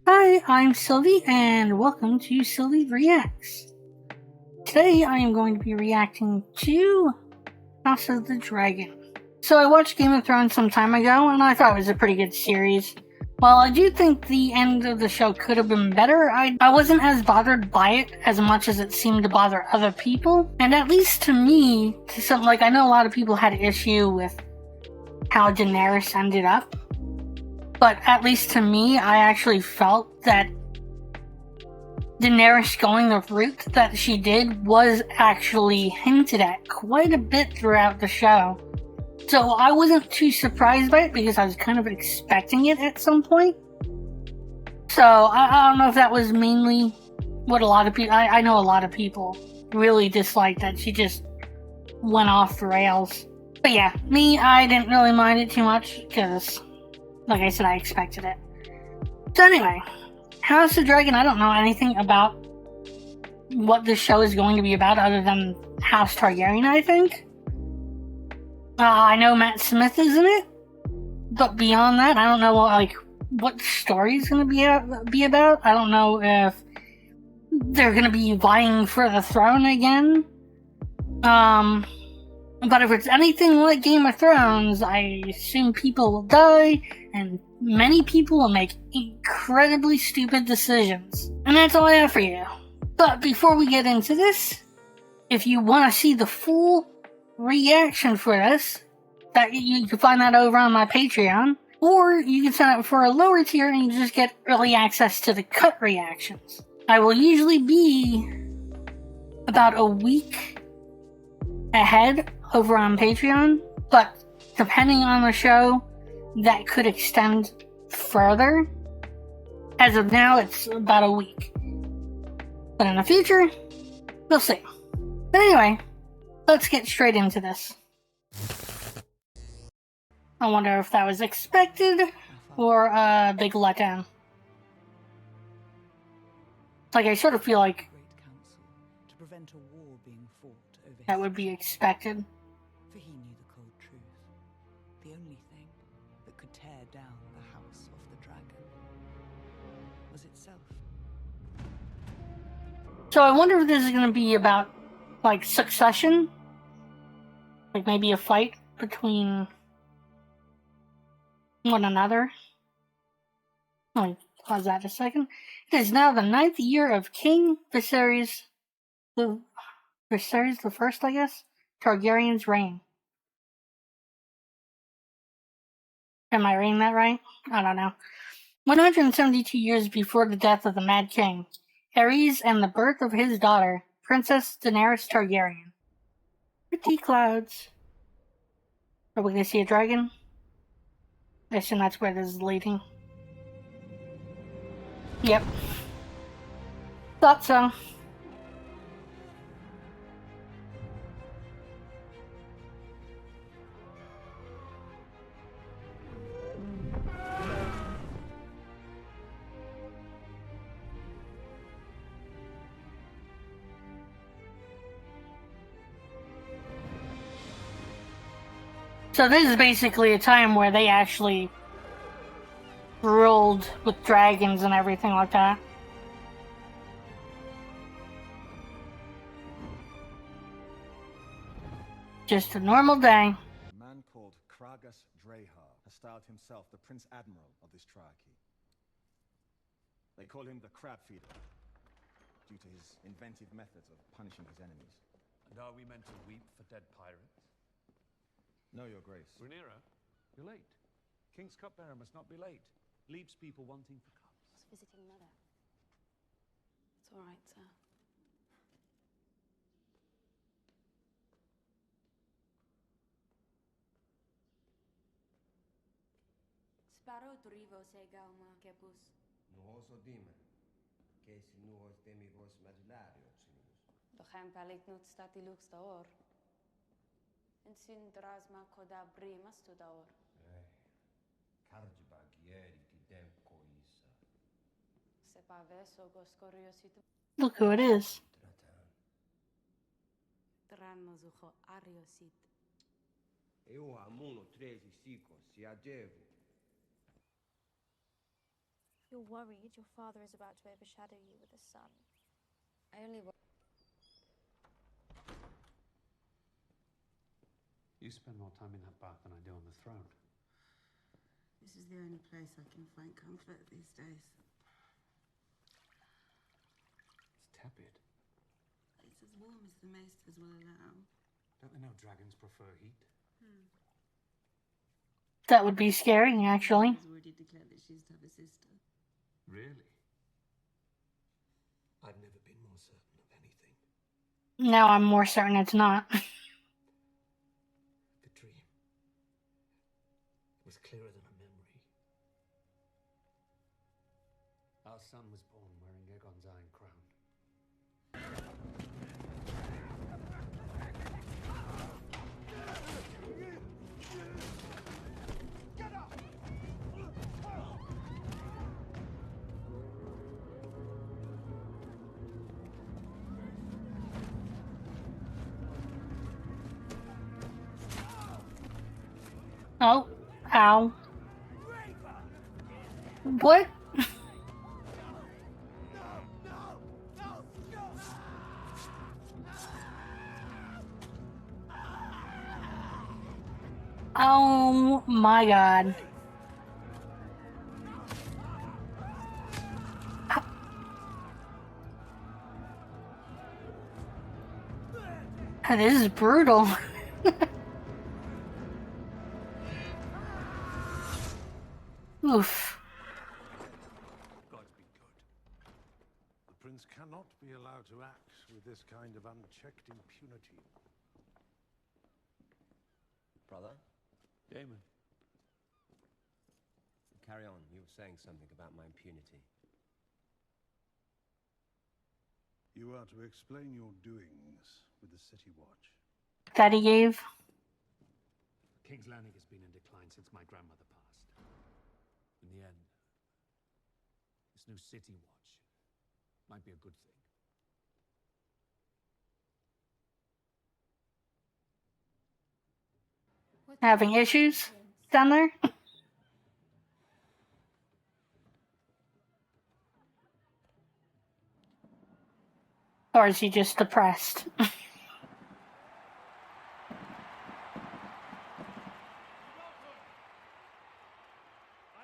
Hi, I'm Sylvie, and welcome to Sylvie Reacts. Today I am going to be reacting to House of the Dragon. So I watched Game of Thrones some time ago, and I thought it was a pretty good series. While I do think the end of the show could have been better, I wasn't as bothered by it as much as it seemed to bother other people. And at least to me, I know a lot of people had an issue with how Daenerys ended up, but at least to me, I actually felt that Daenerys going the route that she did was actually hinted at quite a bit throughout the show. So I wasn't too surprised by it because I was kind of expecting it at some point. So I don't know if that was mainly what a lot of people... I know a lot of people really disliked that she just went off the rails. But yeah, I didn't really mind it too much because, like I said, I expected it. So anyway, House of Dragon, I don't know anything about what this show is going to be about other than House Targaryen, I think. I know Matt Smith is in it, but beyond that, I don't know what the story is going to be about. I don't know if they're going to be vying for the throne again. But if it's anything like Game of Thrones, I assume people will die, and many people will make incredibly stupid decisions. And that's all I have for you. But before we get into this, if you want to see the full reaction for this, that you can find that over on my Patreon, or you can sign up for a lower tier and you just get early access to the cut reactions. I will usually be about a week ahead over on Patreon, but depending on the show, that could extend further. As of now, it's about a week. But in the future, we'll see. But anyway, let's get straight into this. I wonder if that was expected or a big letdown. I sort of feel like that would be expected. For he knew the cold truth. The only thing that could tear down the House of the Dragon was itself. So I wonder if this is going to be about, succession? Maybe a fight between one another? Let me pause that a second. It is now the 9th year of King Viserys the First, I guess, Targaryen's reign. Am I reading that right? I don't know. 172 years before the death of the Mad King, Aerys, and the birth of his daughter, Princess Daenerys Targaryen. Pretty clouds. Are we gonna see a dragon? I assume that's where this is leading. Yep. Thought so. So this is basically a time where they actually ruled with dragons and everything like that. Just a normal day. A man called Kragas Drehar has styled himself the Prince Admiral of this triarchy. They call him the Crab Feeder, due to his inventive methods of punishing his enemies. And are we meant to weep for dead pirates? No, Your Grace. Rhaenyra, you're late. King's cupbearer must not be late. Leaves people wanting for cups. I was visiting Mother. It's all right, sir. Sparrow Drivo Segauma Kepus. Nuhos odime. Kesi nuhos demigos magilarios. Dochem palitnut statilux daor. And sin drasma koda brimas to daor. Karjba gieri ti demko isa. Sepaveso goskoriositu. Look who it is. Tranmozucho ariosit. Eu amuno 13 sikos si ajevo. You're worried your father is about to overshadow you with a son. I only You spend more time in that bath than I do on the throne. This is the only place I can find comfort these days. It's tepid. It's as warm as the maesters will allow. Don't they know dragons prefer heat? That would be scary, actually. She's already declared that she's to have a sister. Really? I've never been more certain of anything. Now I'm more certain it's not. The dream. It was clearer than a memory. Our son was born wearing Aegon's iron crown. Oh, ow. What? Oh my god. This is brutal. Oof. God's been good. The prince cannot be allowed to act with this kind of unchecked impunity. Brother, Daemon. carry on. You were saying something about my impunity. You are to explain your doings with the City Watch. That he gave. King's Landing has been in decline since my grandmother passed. In the end, this new City Watch might be a good thing. Having issues down there? Or is he just depressed? I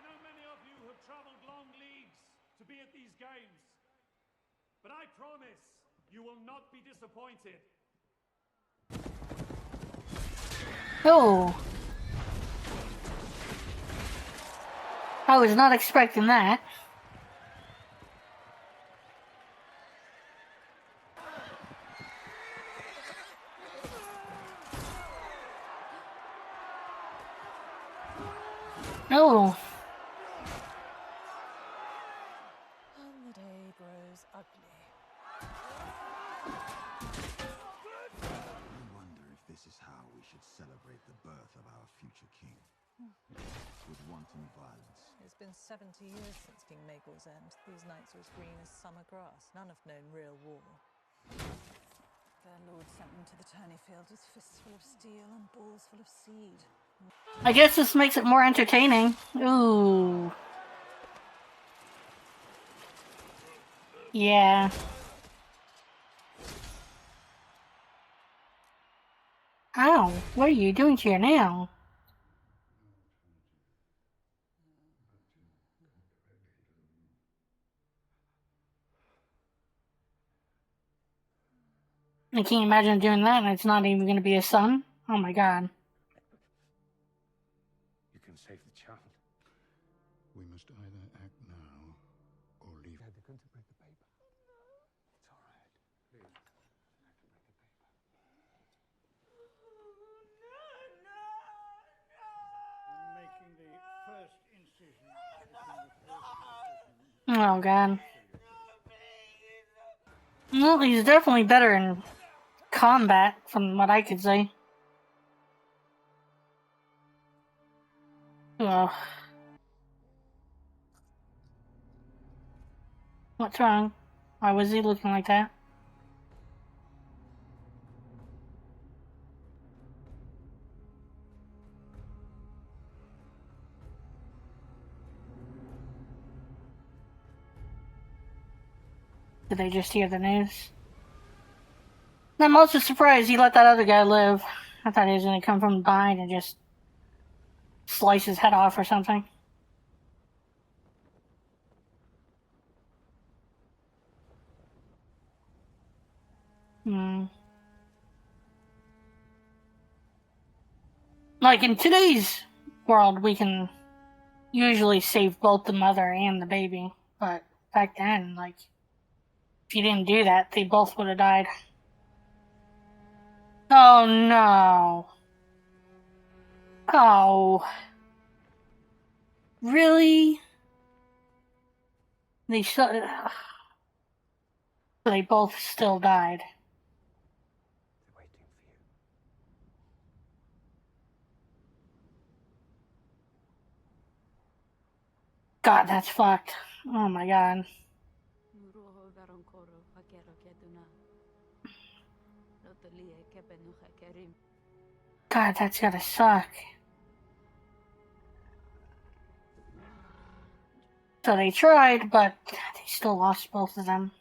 know many of you have traveled long leagues to be at these games, but I promise you will not be disappointed. Oh. I was not expecting that. Oh. And the day grows ugly. I wonder if this is how we should celebrate the birth of our future king. With wanton violence. It's been 70 years since King Maegor's end. These nights are as green as summer grass. None have known real war. Their lord sent them to the tourney field with fists full of steel and balls full of seed. I guess this makes it more entertaining. Ooh. Yeah. Ow, what are you doing to her now? I can't imagine doing that and it's not even going to be a son. Oh my god. You can save the child. We must either act now or leave. Dad, they're going to break the paper. It's all right. Please. They're going to break the paper. I'm making the first incision. Oh god. Well, he's definitely better in combat, from what I could say. Ugh. What's wrong? Why was he looking like that? Did they just hear the news? I'm also surprised he let that other guy live. I thought he was gonna come from behind and just slice his head off or something. Like in today's world, we can usually save both the mother and the baby. But back then, like, if you didn't do that, they both would have died. Oh no. Oh. Really? They both still died. They're waiting for you. God, that's fucked. Oh my god. God, that's gotta suck. So they tried, but they still lost both of them.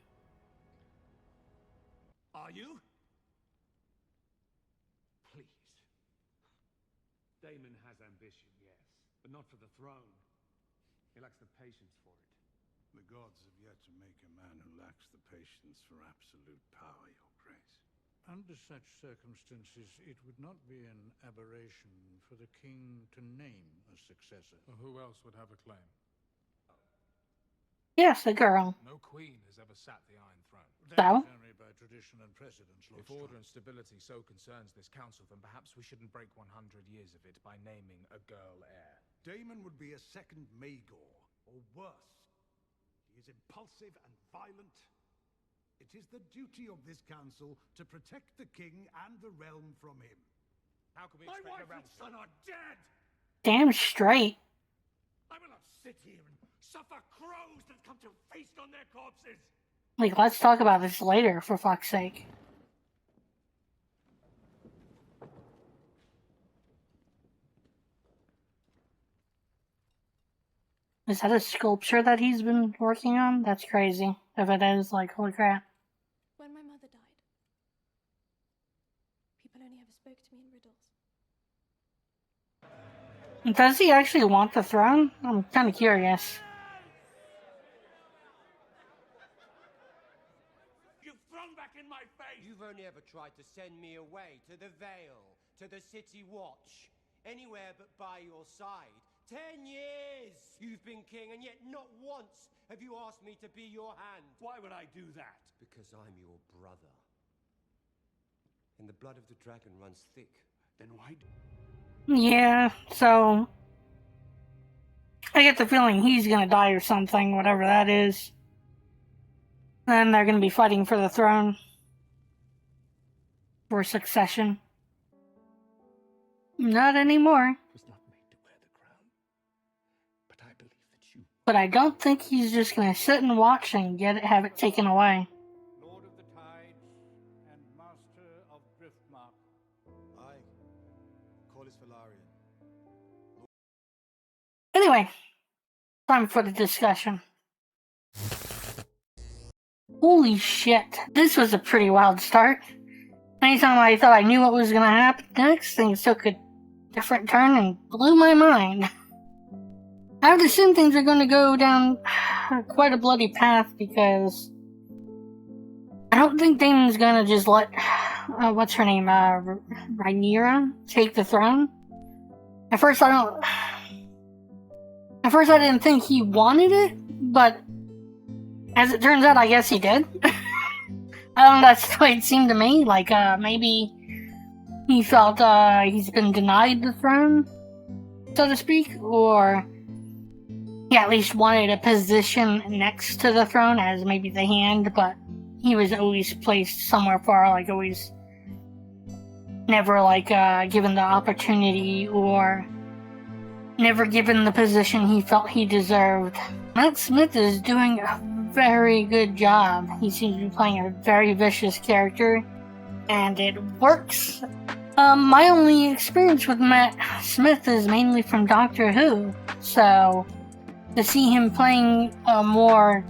Are you? Please. Daemon has ambition, yes, but not for the throne. He lacks the patience for it. The gods have yet to make a man who lacks the patience for absolute power, Your Grace. Under such circumstances, it would not be an aberration for the king to name a successor. Well, who else would have a claim? Yes, a girl. No queen has ever sat the Iron Throne. That is only by tradition and precedence, Lord If order and stability so concerns this council, then perhaps we shouldn't break 100 years of it by naming a girl heir. Daemon would be a second Maegor, or worse. He is impulsive and violent. It is the duty of this council to protect the king and the realm from him. How can we My expect wife the realm and son are dead! Damn straight. I will not sit here and suffer crows that come to feast on their corpses! Like, let's talk about this later, for fuck's sake. Is that a sculpture that he's been working on? That's crazy. If it is, like, holy crap. When my mother died, people only ever spoke to me in riddles. Does he actually want the throne? I'm kind of curious. You've thrown back in my face! You've only ever tried to send me away to the Vale, to the City Watch. Anywhere but by your side. 10 years you've been king, and yet not once have you asked me to be your hand. Why would I do that? Because I'm your brother. And the blood of the dragon runs thick. Then why do... Yeah, so... I get the feeling he's gonna die or something, whatever that is. Then they're gonna be fighting for the throne. For succession. Not anymore. was not made to wear the crown. But I believe that you... But I don't think he's just gonna sit and watch and have it taken away. Lord of the Tides and Master of Driftmark. Aye. Corlys Velaryon. Anyway, time for the discussion. Holy shit, this was a pretty wild start. Anytime I thought I knew what was gonna happen next, things took a different turn and blew my mind. I would assume things are gonna go down quite a bloody path because I don't think Daemon's gonna just let, what's her name, Rhaenyra take the throne. At first I didn't think he wanted it, but as it turns out, I guess he did. That's the way it seemed to me. Like, maybe he felt, he's been denied the throne, so to speak, or he at least wanted a position next to the throne as maybe the hand, but he was always placed somewhere far, like, always never, like, given the opportunity or never given the position he felt he deserved. Matt Smith is doing a very good job. He seems to be playing a very vicious character, and it works. My only experience with Matt Smith is mainly from Doctor Who, so to see him playing a more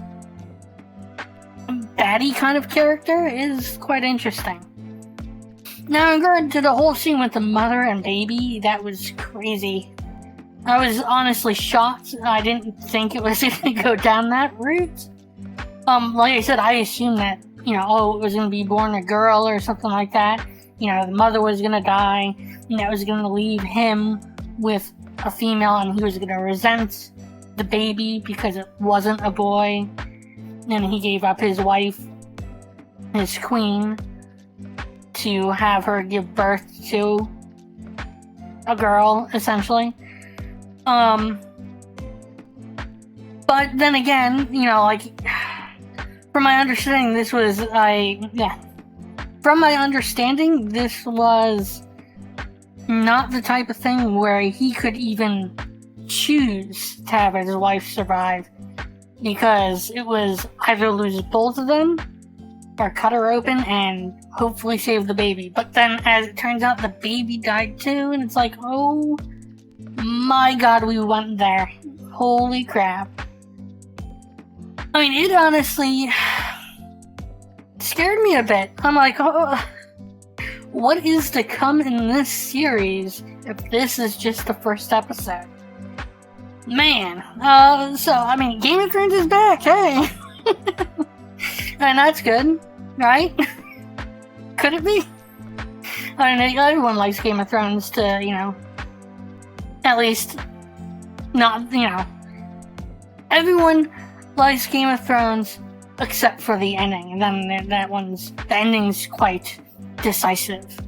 baddie kind of character is quite interesting. Now, in regard to the whole scene with the mother and baby, that was crazy. I was honestly shocked. I didn't think it was going to go down that route. Like I said, I assumed that, it was going to be born a girl or something like that. The mother was going to die, and that was going to leave him with a female, and he was going to resent the baby because it wasn't a boy. And he gave up his wife, his queen, to have her give birth to a girl, essentially. But then again, from my understanding, this was not the type of thing where he could even choose to have his wife survive, because it was either lose both of them or cut her open and hopefully save the baby. But then, as it turns out, the baby died too, and it's like, oh my god, we went there. Holy crap. I mean, it honestly scared me a bit. I'm like, oh, what is to come in this series if this is just the first episode? Man, Game of Thrones is back, hey! And that's good, right? Could it be? I mean, everyone likes Game of Thrones to, at least not, everyone likes Game of Thrones except for the ending, and then the ending's quite decisive.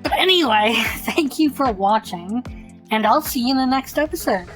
But anyway, thank you for watching, and I'll see you in the next episode.